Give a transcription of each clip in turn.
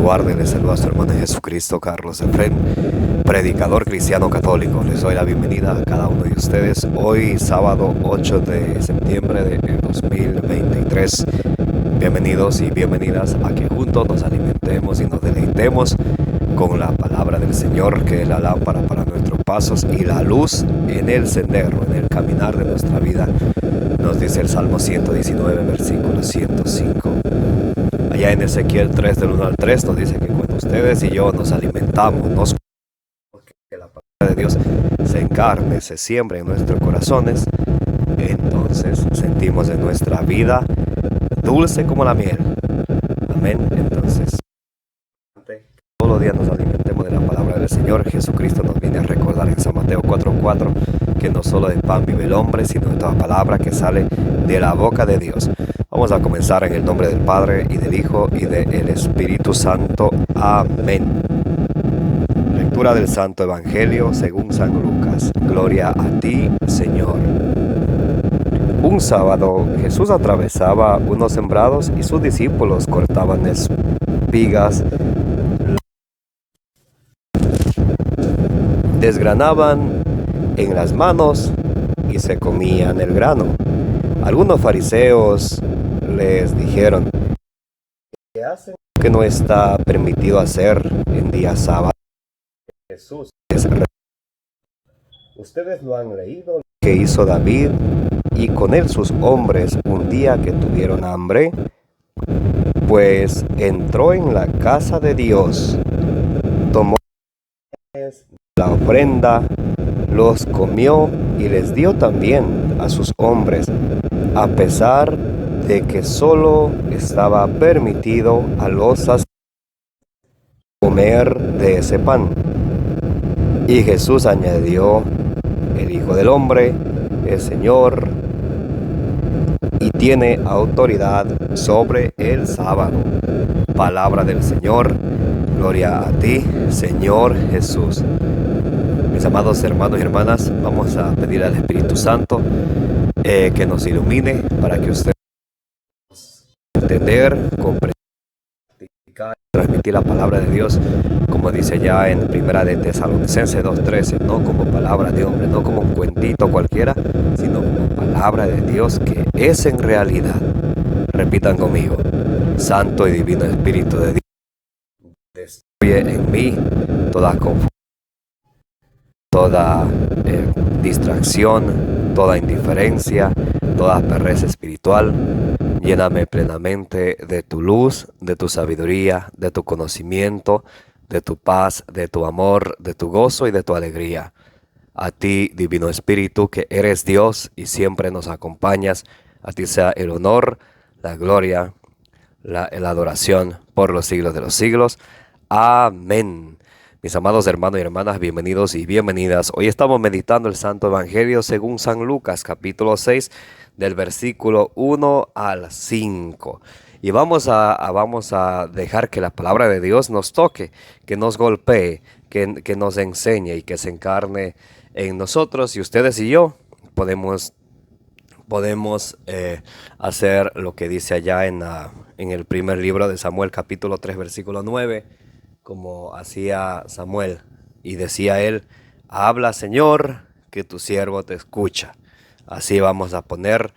guarde, les saluda a su hermano en Jesucristo, Carlos Efren, predicador cristiano católico. Les doy la bienvenida a cada uno de ustedes. Hoy, sábado 8 de septiembre de 2023. Bienvenidos y bienvenidas a que juntos nos alimentemos y nos deleitemos con la palabra del Señor, que es la lámpara para nuestros pasos y la luz en el sendero, en el caminar de nuestra vida. Nos dice el Salmo 119, versículo 105. Allá en Ezequiel 3, del 1 al 3, nos dice que cuando ustedes y yo nos alimentamos, que la palabra de Dios se encarne, se siembre en nuestros corazones, entonces sentimos en nuestra vida dulce como la miel. Amén. Entonces, todos los días nos alimentemos de la palabra del Señor. Jesucristo nos viene a recordar en San Mateo 4:4 que no solo de pan vive el hombre, sino de toda palabra que sale de la boca de Dios. Vamos a comenzar en el nombre del Padre, y del Hijo, y del Espíritu Santo. Amén. Lectura del Santo Evangelio según San Lucas. Gloria a ti, Señor. Un sábado Jesús atravesaba unos sembrados y sus discípulos cortaban espigas, desgranaban en las manos y se comían el grano. Algunos fariseos les dijeron: ¿qué hacen que no está permitido hacer en día sábado? Jesús les respondió: ustedes lo han leído, que hizo David y con él sus hombres un día que tuvieron hambre, pues entró en la casa de Dios, tomó la ofrenda, los comió y les dio también a sus hombres, a pesar de que solo estaba permitido a los sacerdotes comer de ese pan. Y Jesús añadió: el Hijo del Hombre es Señor y tiene autoridad sobre el sábado. Palabra del Señor. Gloria a ti, Señor Jesús. Mis amados hermanos y hermanas, vamos a pedir al Espíritu Santo que nos ilumine para que usted pueda entender, comprender, transmitir la palabra de Dios, como dice ya en Primera de Tesalonicenses 2:13, no como palabra de hombre, no como un cuentito cualquiera, sino como palabra de Dios que es en realidad. Repitan conmigo: Santo y Divino Espíritu de Dios, destruye en mí toda confusión, toda distracción, toda indiferencia, toda pereza espiritual. Lléname plenamente de tu luz, de tu sabiduría, de tu conocimiento, de tu paz, de tu amor, de tu gozo y de tu alegría. A ti, Divino Espíritu, que eres Dios y siempre nos acompañas, a ti sea el honor, la gloria, la adoración por los siglos de los siglos. Amén. Mis amados hermanos y hermanas, bienvenidos y bienvenidas. Hoy estamos meditando el Santo Evangelio según San Lucas, capítulo 6, del versículo 1 al 5. Y vamos a dejar que la palabra de Dios nos toque, que nos golpee, que nos enseñe y que se encarne en nosotros. Y ustedes y yo podemos hacer lo que dice allá en el primer libro de Samuel, capítulo 3, versículo 9, como hacía Samuel, y decía él: habla, Señor, que tu siervo te escucha. Así vamos a poner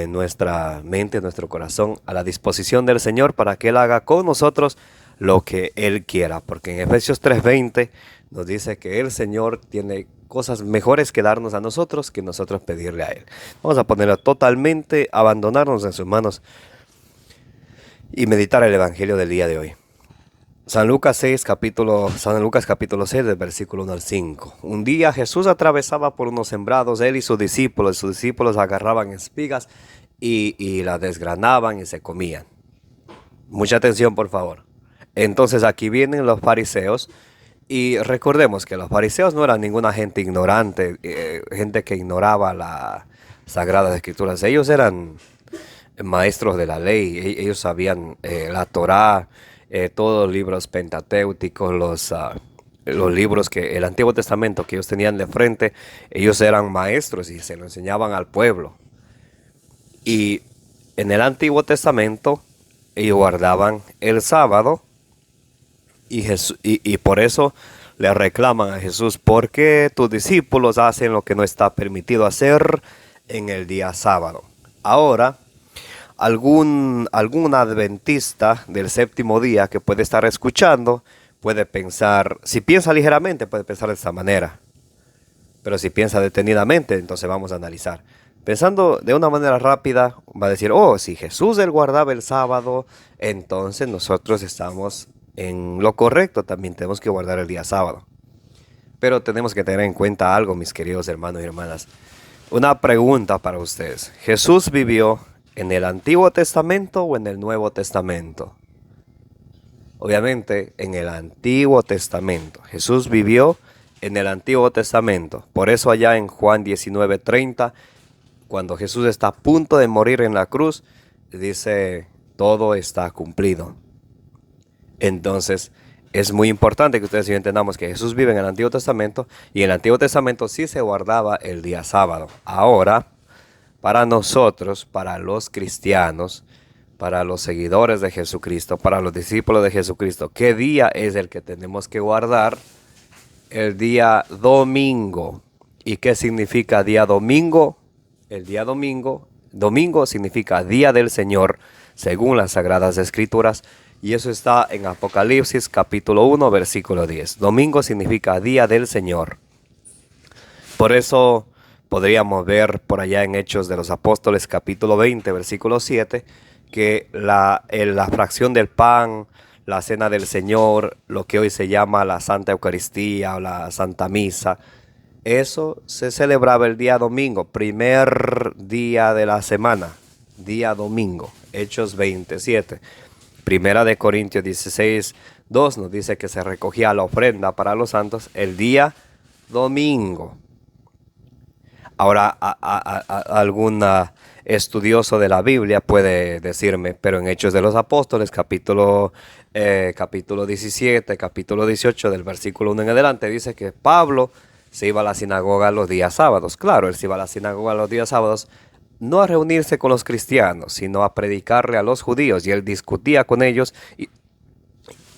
nuestra mente, nuestro corazón a la disposición del Señor para que Él haga con nosotros lo que Él quiera. Porque en Efesios 3:20 nos dice que el Señor tiene cosas mejores que darnos a nosotros que nosotros pedirle a Él. Vamos a ponerlo totalmente, abandonarnos en sus manos y meditar el Evangelio del día de hoy. San Lucas capítulo 6, del versículo 1 al 5. Un día Jesús atravesaba por unos sembrados, él y sus discípulos agarraban espigas y las desgranaban y se comían. Mucha atención, por favor. Entonces aquí vienen los fariseos, y recordemos que los fariseos no eran ninguna gente ignorante, gente que ignoraba las Sagradas Escrituras. Ellos eran maestros de la ley, ellos sabían la Torá, todos los libros pentateuticos, los libros que el Antiguo Testamento que ellos tenían de frente. Ellos eran maestros y se lo enseñaban al pueblo. Y en el Antiguo Testamento ellos guardaban el sábado Y por eso le reclaman a Jesús: ¿por qué tus discípulos hacen lo que no está permitido hacer en el día sábado? Ahora, algún adventista del séptimo día que puede estar escuchando puede pensar, si piensa ligeramente, puede pensar de esta manera. Pero si piensa detenidamente, entonces vamos a analizar. Pensando de una manera rápida, va a decir: oh, si Jesús él guardaba el sábado, entonces nosotros estamos en lo correcto, también tenemos que guardar el día sábado. Pero tenemos que tener en cuenta algo, mis queridos hermanos y hermanas. Una pregunta para ustedes: ¿Jesús vivió en el Antiguo Testamento o en el Nuevo Testamento? Obviamente en el Antiguo Testamento. Jesús vivió en el Antiguo Testamento. Por eso allá en Juan 19:30, cuando Jesús está a punto de morir en la cruz, dice: todo está cumplido. Entonces es muy importante que ustedes y yo entendamos que Jesús vive en el Antiguo Testamento, y en el Antiguo Testamento sí se guardaba el día sábado. Ahora, para nosotros, para los cristianos, para los seguidores de Jesucristo, para los discípulos de Jesucristo, ¿qué día es el que tenemos que guardar? El día domingo. ¿Y qué significa día domingo? El día domingo significa día del Señor, según las Sagradas Escrituras, y eso está en Apocalipsis capítulo 1, versículo 10. Domingo significa día del Señor. Por eso podríamos ver por allá en Hechos de los Apóstoles capítulo 20, versículo 7, que la fracción del pan, la cena del Señor, lo que hoy se llama la Santa Eucaristía o la Santa Misa, eso se celebraba el día domingo, primer día de la semana, día domingo. Hechos 27. Primera de Corintios 16, 2 nos dice que se recogía la ofrenda para los santos el día domingo. Ahora, algún estudioso de la Biblia puede decirme: pero en Hechos de los Apóstoles, capítulo 17, capítulo 18, del versículo 1 en adelante, dice que Pablo se iba a la sinagoga los días sábados. Claro, él se iba a la sinagoga los días sábados, no a reunirse con los cristianos, sino a predicarle a los judíos, y él discutía con ellos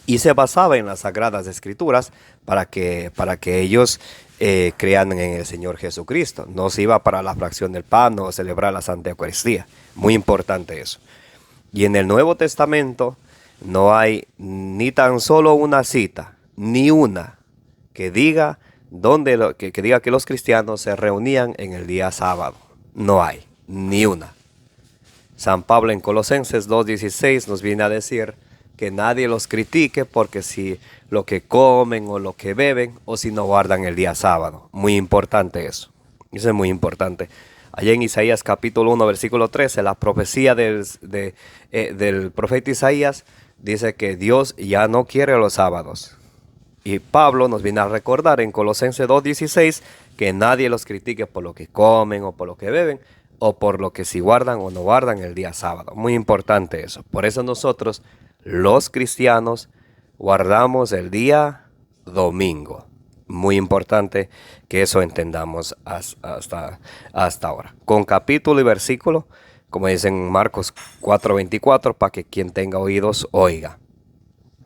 y se basaba en las Sagradas Escrituras para que ellos crean en el Señor Jesucristo. No se iba para la fracción del pan o celebrar la Santa Eucaristía. Muy importante eso. Y en el Nuevo Testamento no hay ni tan solo una cita, ni una, que diga que diga que los cristianos se reunían en el día sábado. No hay, ni una. San Pablo en Colosenses 2:16 nos viene a decir que nadie los critique porque si lo que comen o lo que beben, o si no guardan el día sábado. Muy importante eso. Eso es muy importante. Allá en Isaías capítulo 1, versículo 13, la profecía del profeta Isaías dice que Dios ya no quiere los sábados. Y Pablo nos viene a recordar en Colosenses 2:16 que nadie los critique por lo que comen o por lo que beben, o por lo que si guardan o no guardan el día sábado. Muy importante eso. Por eso nosotros, los cristianos, guardamos el día domingo. Muy importante que eso entendamos hasta ahora. Con capítulo y versículo, como dicen Marcos 4:24, para que quien tenga oídos oiga.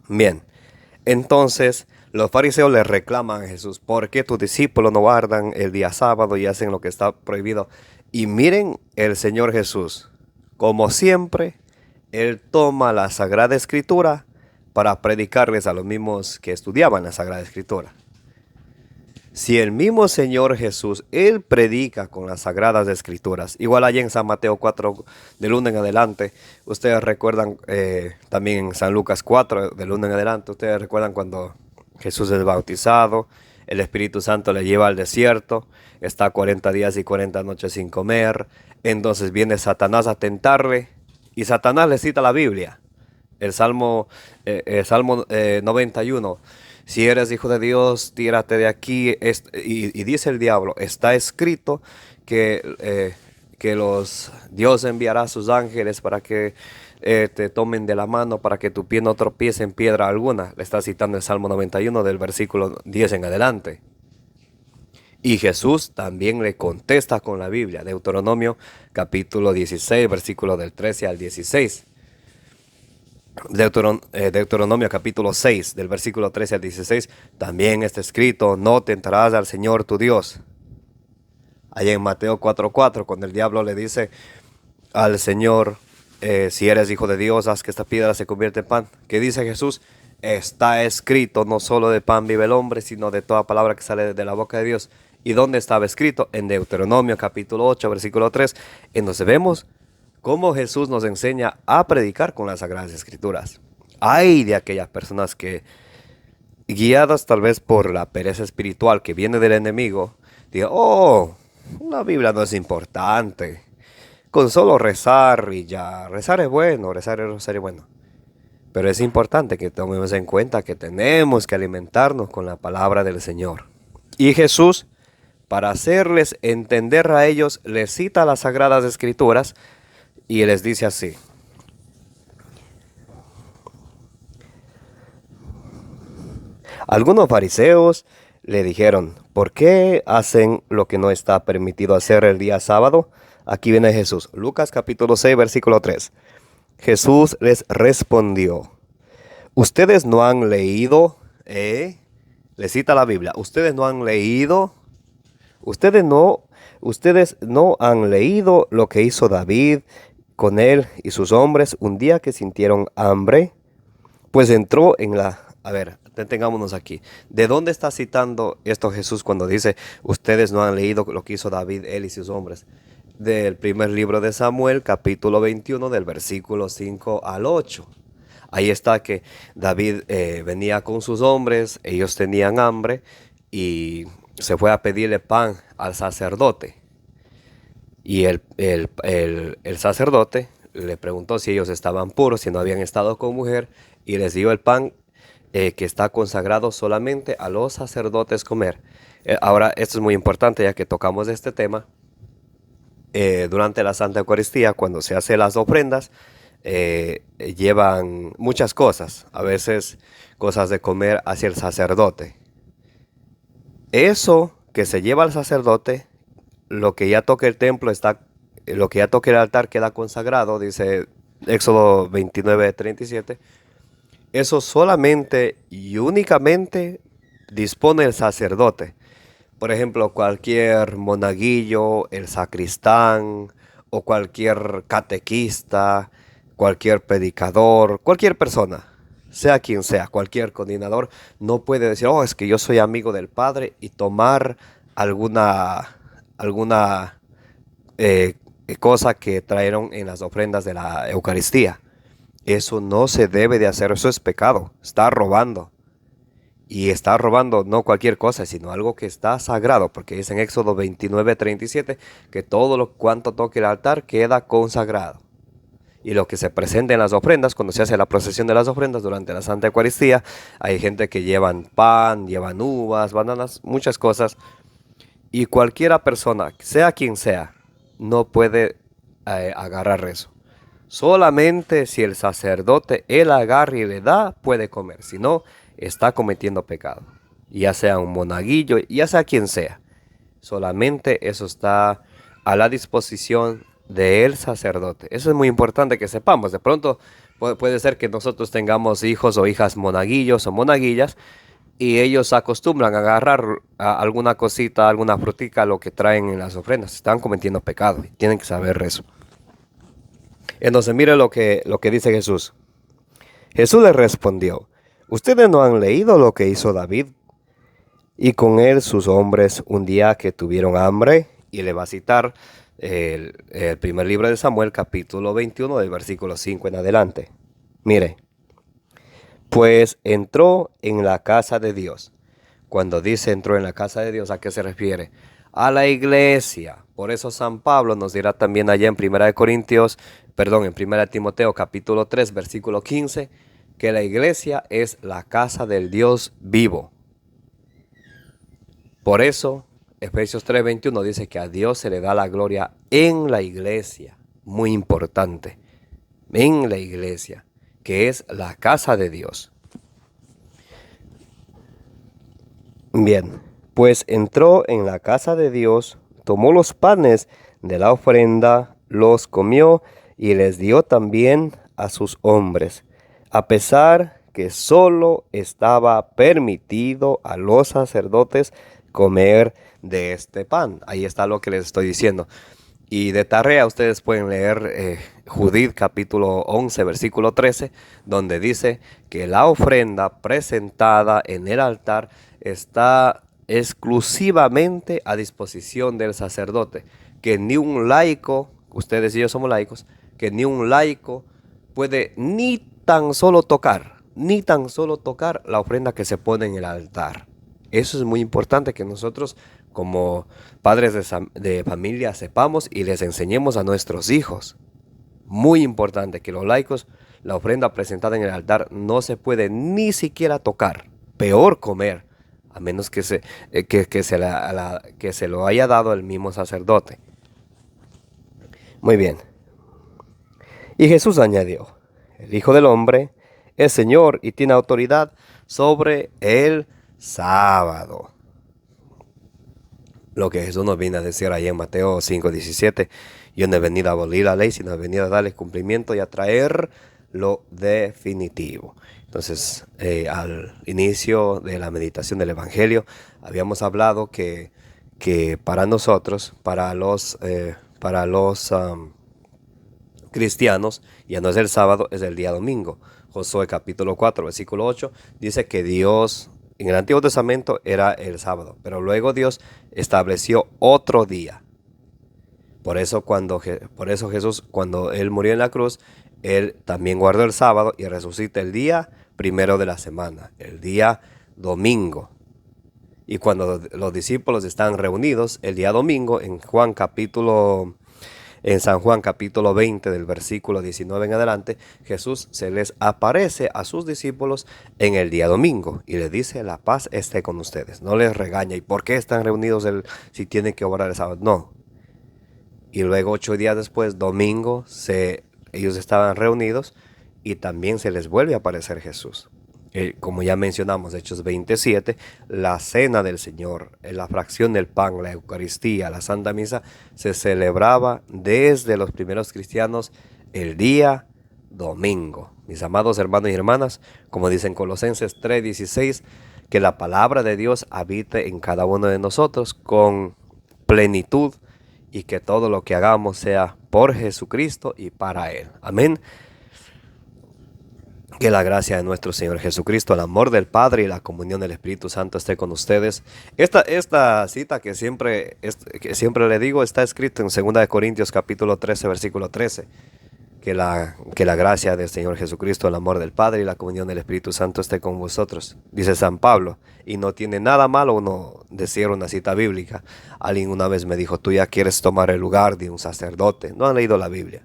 Bien, entonces los fariseos le reclaman a Jesús: ¿por qué tus discípulos no guardan el día sábado y hacen lo que está prohibido? Y miren el Señor Jesús, como siempre, Él toma la Sagrada Escritura para predicarles a los mismos que estudiaban la Sagrada Escritura. Si el mismo Señor Jesús, Él predica con las Sagradas Escrituras, igual allá en San Mateo 4, del 1 en adelante, ustedes recuerdan también en San Lucas 4, del 1 en adelante, ustedes recuerdan cuando Jesús es bautizado, el Espíritu Santo le lleva al desierto, está 40 días y 40 noches sin comer, entonces viene Satanás a tentarle, y Satanás le cita la Biblia, el Salmo 91, si eres hijo de Dios, tírate de aquí, y dice el diablo: está escrito que Dios enviará a sus ángeles para que te tomen de la mano, para que tu pie no tropiece en piedra alguna. Le está citando el Salmo 91 del versículo 10 en adelante. Y Jesús también le contesta con la Biblia, Deuteronomio capítulo 16, versículo del 13 al 16. Deuteronomio capítulo 6, del versículo 13 al 16, también está escrito, no tentarás al Señor tu Dios. Allá en Mateo 4:4, cuando el diablo le dice al Señor, si eres hijo de Dios, haz que esta piedra se convierta en pan. ¿Qué dice Jesús? Está escrito, no solo de pan vive el hombre, sino de toda palabra que sale de la boca de Dios. ¿Y dónde estaba escrito? En Deuteronomio capítulo 8, versículo 3, en donde vemos cómo Jesús nos enseña a predicar con las Sagradas Escrituras. Hay de aquellas personas que, guiadas tal vez por la pereza espiritual que viene del enemigo, digan, oh, la Biblia no es importante. Con solo rezar y ya, rezar es bueno, rezar es bueno. Pero es importante que tomemos en cuenta que tenemos que alimentarnos con la palabra del Señor. Y Jesús, para hacerles entender a ellos, les cita las Sagradas Escrituras y les dice así. Algunos fariseos le dijeron, ¿por qué hacen lo que no está permitido hacer el día sábado? Aquí viene Jesús. Lucas capítulo 6, versículo 3. Jesús les respondió, ¿ustedes no han leído? Le cita la Biblia. ¿Ustedes no han leído? ¿Ustedes no han leído lo que hizo David con él y sus hombres un día que sintieron hambre? Pues entró en la... A ver, detengámonos aquí. ¿De dónde está citando esto Jesús cuando dice, ustedes no han leído lo que hizo David, él y sus hombres? Del primer libro de Samuel, capítulo 21, del versículo 5 al 8. Ahí está que David venía con sus hombres, ellos tenían hambre y se fue a pedirle pan al sacerdote. Y el sacerdote le preguntó si ellos estaban puros, si no habían estado con mujer, y les dio el pan que está consagrado solamente a los sacerdotes comer. Ahora, esto es muy importante ya que tocamos este tema. Durante la Santa Eucaristía, cuando se hacen las ofrendas, llevan muchas cosas, a veces cosas de comer hacia el sacerdote. Eso que se lleva al sacerdote, lo que ya toque el templo lo que ya toque el altar queda consagrado, dice Éxodo 29:37. Eso solamente y únicamente dispone el sacerdote. Por ejemplo, cualquier monaguillo, el sacristán o cualquier catequista, cualquier predicador, cualquier persona, sea quien sea, cualquier coordinador, no puede decir, oh, es que yo soy amigo del Padre y tomar alguna cosa que trajeron en las ofrendas de la Eucaristía. Eso no se debe de hacer, eso es pecado, está robando. Y está robando no cualquier cosa, sino algo que está sagrado, porque dice en Éxodo 29:37 que todo lo cuanto toque el altar queda consagrado. Y lo que se presenta en las ofrendas, cuando se hace la procesión de las ofrendas durante la Santa Eucaristía, hay gente que llevan pan, llevan uvas, bananas, muchas cosas. Y cualquiera persona, sea quien sea, no puede agarrar eso. Solamente si el sacerdote él agarra y le da, puede comer. Si no, está cometiendo pecado. Ya sea un monaguillo, ya sea quien sea. Solamente eso está a la disposición del sacerdote. Eso es muy importante que sepamos. De pronto puede ser que nosotros tengamos hijos o hijas monaguillos o monaguillas y ellos acostumbran a agarrar alguna cosita, alguna frutica, lo que traen en las ofrendas. Están cometiendo pecado y tienen que saber eso. Entonces mire lo que dice Jesús. Jesús les respondió, ¿ustedes no han leído lo que hizo David y con él sus hombres un día que tuvieron hambre? Y le va a citar el primer libro de Samuel, capítulo 21, del versículo 5 en adelante. Mire, pues entró en la casa de Dios. Cuando dice entró en la casa de Dios, ¿a qué se refiere? A la iglesia. Por eso San Pablo nos dirá también allá en 1 Timoteo capítulo 3, versículo 15, que la iglesia es la casa del Dios vivo. Por eso, Efesios 3:21 dice que a Dios se le da la gloria en la iglesia. Muy importante. En la iglesia, que es la casa de Dios. Bien, pues entró en la casa de Dios, tomó los panes de la ofrenda, los comió y les dio también a sus hombres. a pesar que solo estaba permitido a los sacerdotes comer de este pan. Ahí está lo que les estoy diciendo. Y de tarea ustedes pueden leer Judith capítulo 11 versículo 13, donde dice que la ofrenda presentada en el altar está exclusivamente a disposición del sacerdote, que ni un laico, ustedes y yo somos laicos, que ni un laico puede ni tan solo tocar la ofrenda que se pone en el altar. Eso es muy importante que nosotros como padres de familia sepamos y les enseñemos a nuestros hijos. Muy importante que los laicos, la ofrenda presentada en el altar no se puede ni siquiera tocar, peor comer, a menos que se lo haya dado el mismo sacerdote. Muy bien. Y Jesús añadió, el Hijo del Hombre es Señor y tiene autoridad sobre el sábado. Lo que Jesús nos viene a decir ahí en Mateo 5:17, yo no he venido a abolir la ley, sino he venido a darle cumplimiento y a traer lo definitivo. Entonces, al inicio de la meditación del Evangelio, habíamos hablado que para nosotros, para los cristianos, ya no es el sábado, es el día domingo. Josué capítulo 4, versículo 8, dice que Dios, en el Antiguo Testamento era el sábado, pero luego Dios estableció otro día. Por eso Jesús, cuando Él murió en la cruz, Él también guardó el sábado y resucita el día primero de la semana, el día domingo. Y cuando los discípulos están reunidos el día domingo, en San Juan capítulo 20 del versículo 19 en adelante, Jesús se les aparece a sus discípulos en el día domingo y les dice: la paz esté con ustedes. No les regaña. ¿Y por qué están reunidos si tienen que orar el sábado? No. Y luego 8 días después, domingo, ellos estaban reunidos y también se les vuelve a aparecer Jesús. Como ya mencionamos, Hechos 27, la cena del Señor, la fracción del pan, la Eucaristía, la Santa Misa, se celebraba desde los primeros cristianos el día domingo. Mis amados hermanos y hermanas, como dicen Colosenses 3:16, que la palabra de Dios habite en cada uno de nosotros con plenitud y que todo lo que hagamos sea por Jesucristo y para Él. Amén. Que la gracia de nuestro Señor Jesucristo, el amor del Padre y la comunión del Espíritu Santo esté con ustedes. Esta cita que siempre le digo está escrita en 2 Corintios capítulo 13, versículo 13. Que la gracia del Señor Jesucristo, el amor del Padre y la comunión del Espíritu Santo esté con vosotros. Dice San Pablo, y no tiene nada malo uno decir una cita bíblica. Alguien una vez me dijo: tú ya quieres tomar el lugar de un sacerdote. No han leído la Biblia.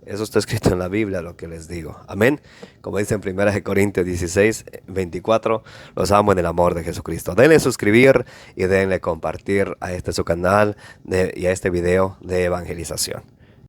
Eso está escrito en la Biblia, lo que les digo. Amén. Como dice en 1 Corintios 16, 24, los amo en el amor de Jesucristo. Denle suscribir y denle compartir a su canal y a este video de evangelización.